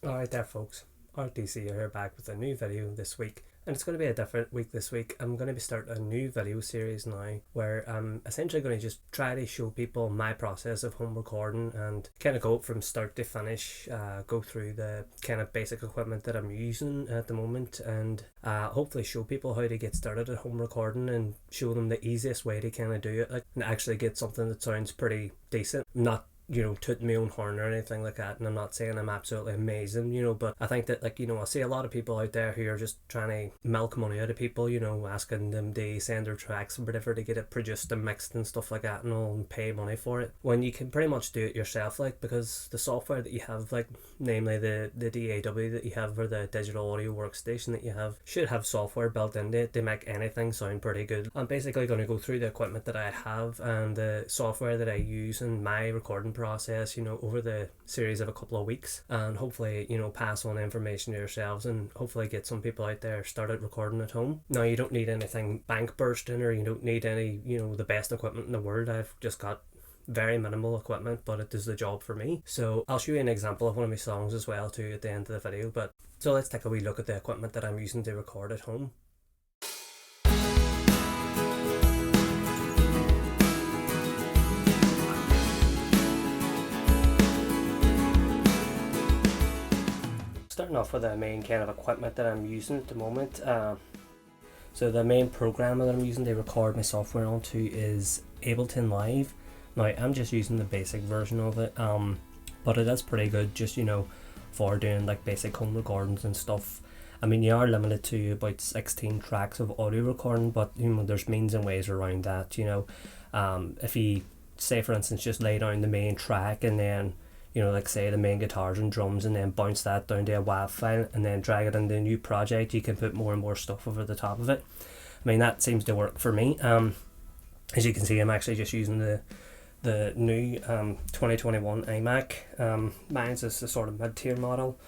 Alright there folks, Hark DC here back with a new video this week, and it's going to be a different week this week. I'm going to be starting a new video series now where I'm essentially going to just try to show people my process of home recording and kind of go from start to finish, go through the kind of basic equipment that I'm using at the moment, and hopefully show people how to get started at home recording and show them the easiest way to kind of do it, like, and actually get something that sounds pretty decent, not tooting my own horn or anything like that. And I'm not saying I'm absolutely amazing, but I think that, I see a lot of people out there who are just trying to milk money out of people, asking them to send their tracks or whatever to get it produced and mixed and stuff like that and all, and pay money for it, when you can pretty much do it yourself, because the software that you have, namely the DAW that you have, or the digital audio workstation that you have, should have software built into it to make anything sound pretty good. I'm basically going to go through the equipment that I have and the software that I use in my recording process, over the series of a couple of weeks, and hopefully, pass on information to yourselves and hopefully get some people out there started recording at home. Now, you don't need anything bank bursting, or you don't need any, the best equipment in the world. I've just got very minimal equipment, but it does the job for me. So I'll show you an example of one of my songs as well too at the end of the video. But so let's take a wee look at the equipment that I'm using to record at home. Starting off with the main kind of equipment that I'm using at the moment. So the main program that I'm using to record my software onto is Ableton Live. Now, I'm just using the basic version of it, but it is pretty good, just for doing like basic home recordings and stuff. I mean, you are limited to about 16 tracks of audio recording, but there's means and ways around that. If you say, for instance, just lay down the main track and then say the main guitars and drums, and then bounce that down to a WAV file and then drag it into a new project, you can put more and more stuff over the top of it. I mean, that seems to work for me. As you can see, I'm actually just using the new 2021 iMac. Mine's is a sort of mid-tier model,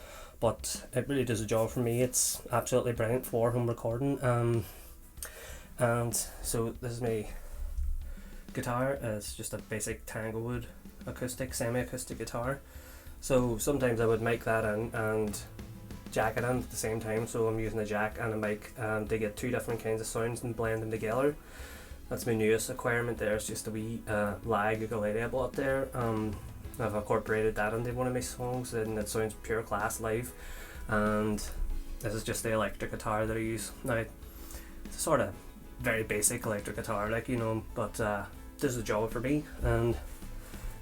but it really does a job for me. It's absolutely brilliant for home recording. And so this is my guitar. It's just a basic Tanglewood acoustic, semi-acoustic guitar. So sometimes I would mic that in and jack it in at the same time, so I'm using a jack and a mic to get two different kinds of sounds and blend them together. That's my newest acquirement there. It's just a wee lag ukulele I bought there. I've incorporated that into one of my songs and it sounds pure class live. And this is just the electric guitar that I use. Now, it's a sort of very basic electric guitar, but does the job for me. And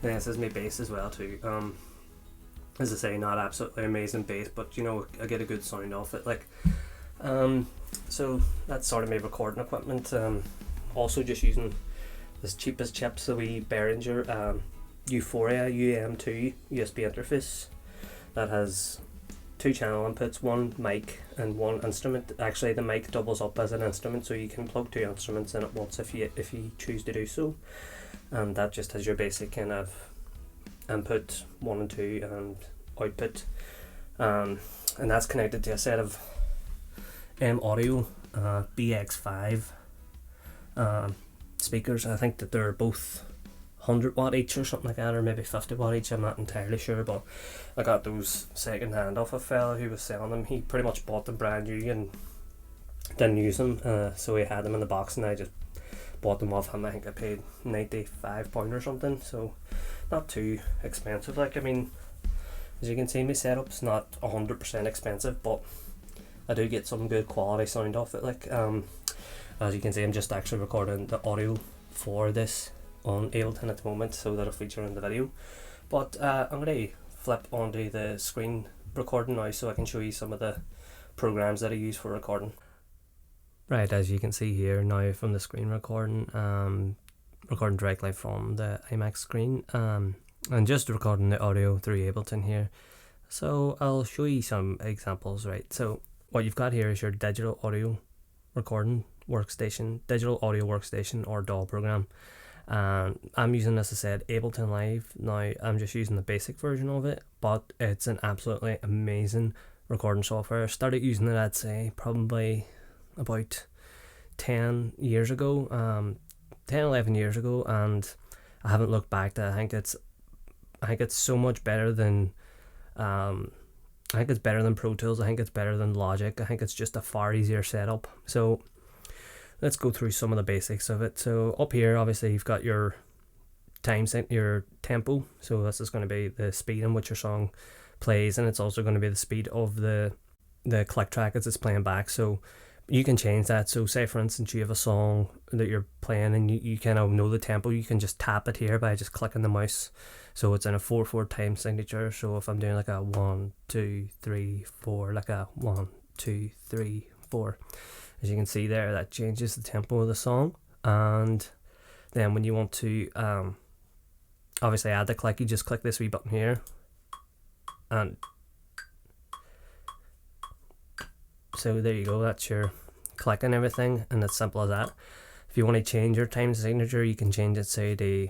this is my bass as well too. As I say, not absolutely amazing bass, but I get a good sound off it. So that's sort of my recording equipment. Also just using this cheapest chips, the wee Behringer Euphoria UM2 USB interface that has two channel inputs, one mic and one instrument. Actually, the mic doubles up as an instrument, so you can plug two instruments in at once if you choose to do so. And that just has your basic kind of input 1 and 2 and output, and that's connected to a set of audio BX5 speakers. I think that they're both 100 watt each or something like that, or maybe 50 watt each, I'm not entirely sure, but I got those second hand off a fella who was selling them. He pretty much bought them brand new and didn't use them, so he had them in the box and I just bought them off him. I think I paid £95 or something, so not too expensive. I mean, as you can see, my setup's not 100% expensive, but I do get some good quality sound off it. As you can see, I'm just actually recording the audio for this on Ableton at the moment, so that'll feature in the video. But I'm going to flip onto the screen recording now so I can show you some of the programs that I use for recording. Right, as you can see here now from the screen recording, recording directly from the iMac screen, and just recording the audio through Ableton here. So I'll show you some examples, right? So what you've got here is your digital audio recording workstation, digital audio workstation or DAW program. I'm using, as I said, Ableton Live. Now, I'm just using the basic version of it, but it's an absolutely amazing recording software. I started using it, I'd say, probably about 10 years ago, 11 years ago, and I haven't looked back. I think it's so much better than I think it's better than Pro Tools. I think it's better than Logic. I think it's just a far easier setup. So let's go through some of the basics of it. So up here, obviously, you've got your your tempo. So this is going to be the speed in which your song plays, and it's also going to be the speed of the click track as it's playing back. So you can change that. So say for instance you have a song that you're playing and you kind of know the tempo, you can just tap it here by just clicking the mouse. So it's in a 4/4 time signature. So if I'm doing like a 1 2 3 4, like a 1 2 3 4, as you can see there, that changes the tempo of the song. And then when you want to obviously add the click, you just click this wee button here, and so there you go, that's your click and everything, and it's simple as that. If you want to change your time signature, you can change it, say to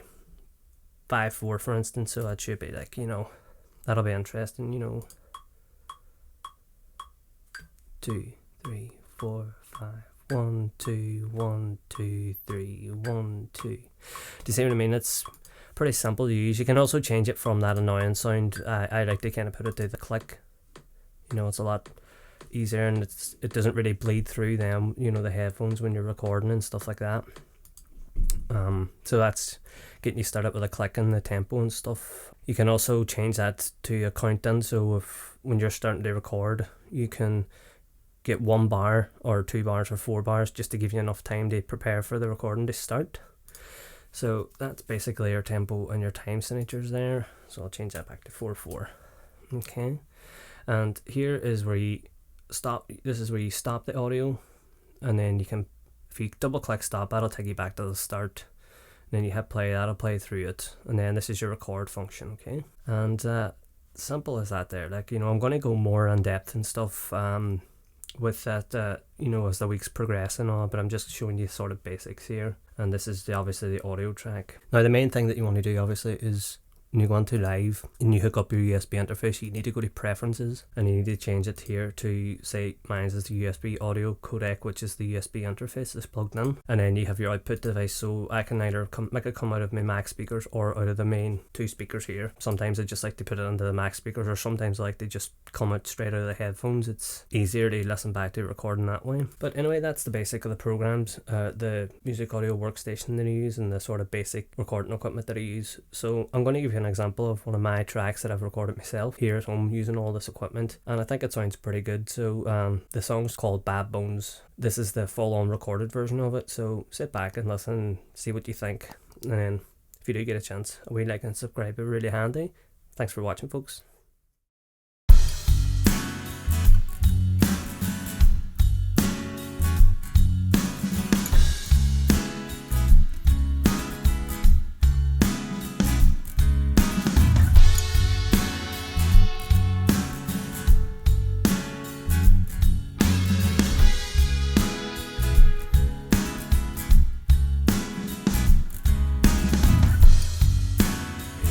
5/4 for instance, so that should be like, you know, that'll be interesting, you know, 2 3 4 5 1 2 1 2 3 1 2. Do you see what I mean? It's pretty simple to use. You can also change it from that annoying sound. I like to kind of put it to the click, you know, it's a lot easier, and it doesn't really bleed through them, you know, the headphones when you're recording and stuff like that. So that's getting you started with a click and the tempo and stuff. You can also change that to a countdown. So if when you're starting to record, you can get 1 bar or 2 bars or 4 bars just to give you enough time to prepare for the recording to start. So that's basically your tempo and your time signatures there. So I'll change that back to 4/4. Okay, and here is where you stop. This is where you stop the audio, and then you can, if you double click stop, that'll take you back to the start. And then you hit play, that'll play through it, and then this is your record function. Okay, and simple as that there. Like, you know, I'm going to go more in depth and stuff with that, you know, as the weeks progress and all, but I'm just showing you sort of basics here. And this is obviously the audio track. Now the main thing that you want to do obviously is when you go into live and you hook up your USB interface, you need to go to preferences and you need to change it here to, say mine is the USB audio codec, which is the USB interface that's plugged in, and then you have your output device. So I can either make it come out of my Mac speakers or out of the main 2 speakers here. Sometimes I just like to put it into the Mac speakers, or sometimes I like to just come out straight out of the headphones. It's easier to listen back to recording that way. But anyway, that's the basic of the programs, the music audio workstation that I use, and the sort of basic recording equipment that I use. So I'm going to give you an example of one of my tracks that I've recorded myself here at home using all this equipment, and I think it sounds pretty good. So the song's called Bad Bones. This is the full-on recorded version of it, so sit back and listen and see what you think, and then if you do get a chance, a wee like and subscribe would be really handy. Thanks for watching, folks.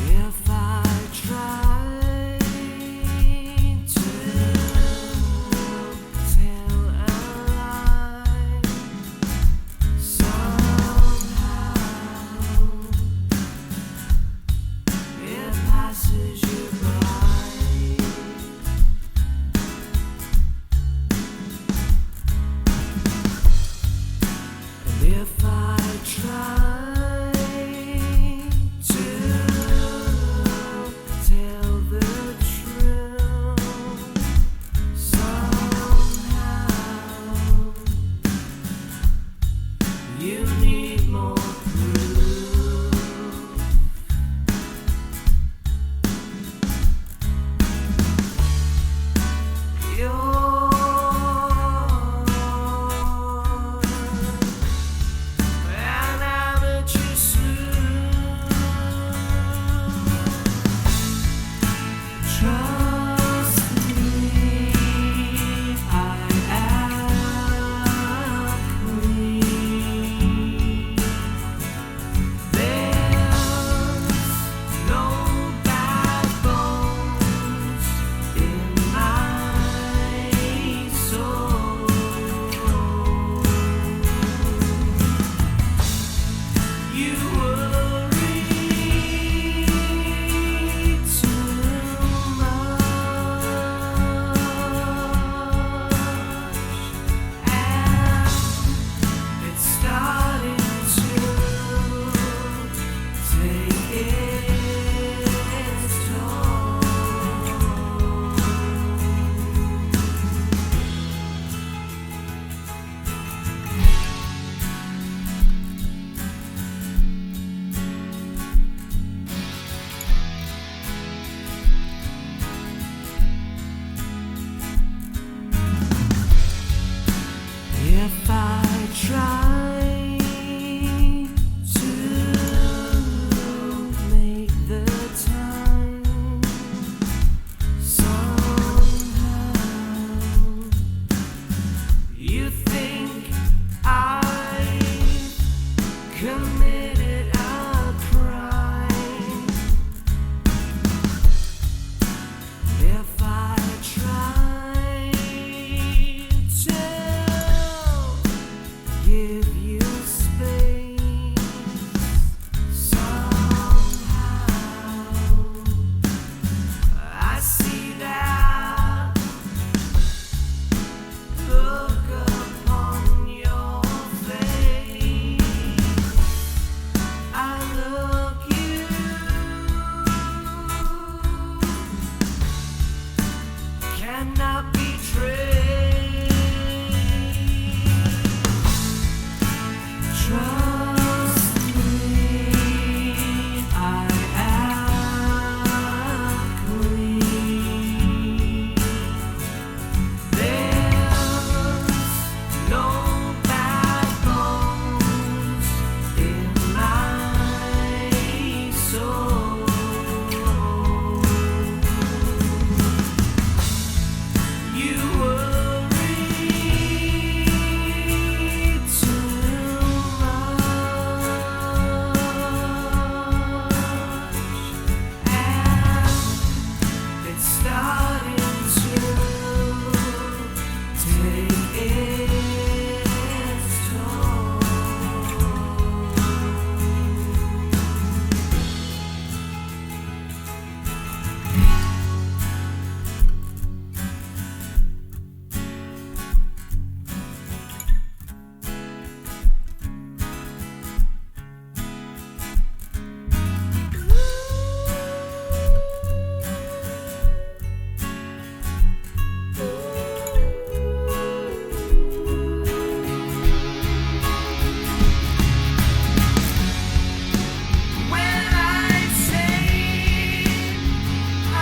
If I try If I try to make the time, somehow you think I've committed a crime. If I try to give you space, somehow I see that look upon your face. I look you cannot betray. Trust me, I am clean. There's no backbones in my soul. You worry too much, and it's starting to take its toll. When I say I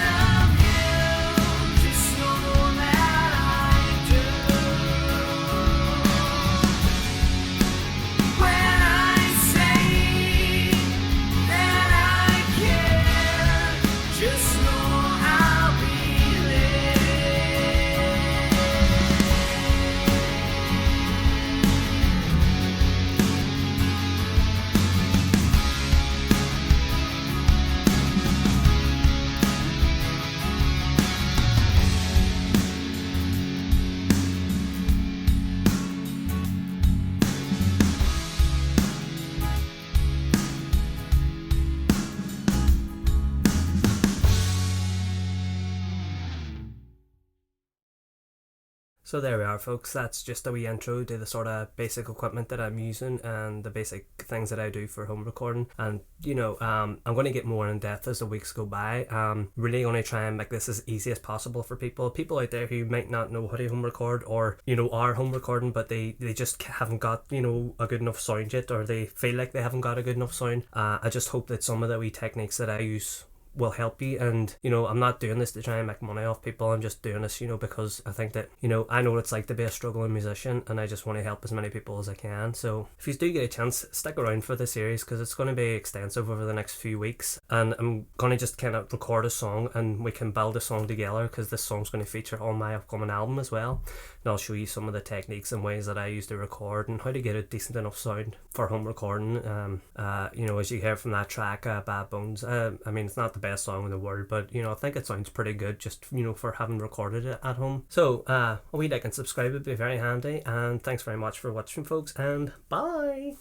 love you, just know that I do. When I say that I care, just know I'll be So there we are, folks. That's just a wee intro to the sort of basic equipment that I'm using and the basic things that I do for home recording. And I'm going to get more in depth as the weeks go by. Really going to try and make this as easy as possible for people out there who might not know how to home record, or are home recording but they just haven't got a good enough sound yet, or they feel like they haven't got a good enough sound. I just hope that some of the wee techniques that I use will help you. And I'm not doing this to try and make money off people. I'm just doing this because I think that I know what it's like to be a struggling musician, and I just want to help as many people as I can. So if you do get a chance, stick around for the series, because it's going to be extensive over the next few weeks, and I'm going to just kind of record a song and we can build a song together, because this song's going to feature on my upcoming album as well. And I'll show you some of the techniques and ways that I use to record and how to get a decent enough sound for home recording. As you hear from that track, Bad Bones, it's not the best song in the world, but I think it sounds pretty good just for having recorded it at home. So a wee like and subscribe would be very handy, and thanks very much for watching, folks, and bye.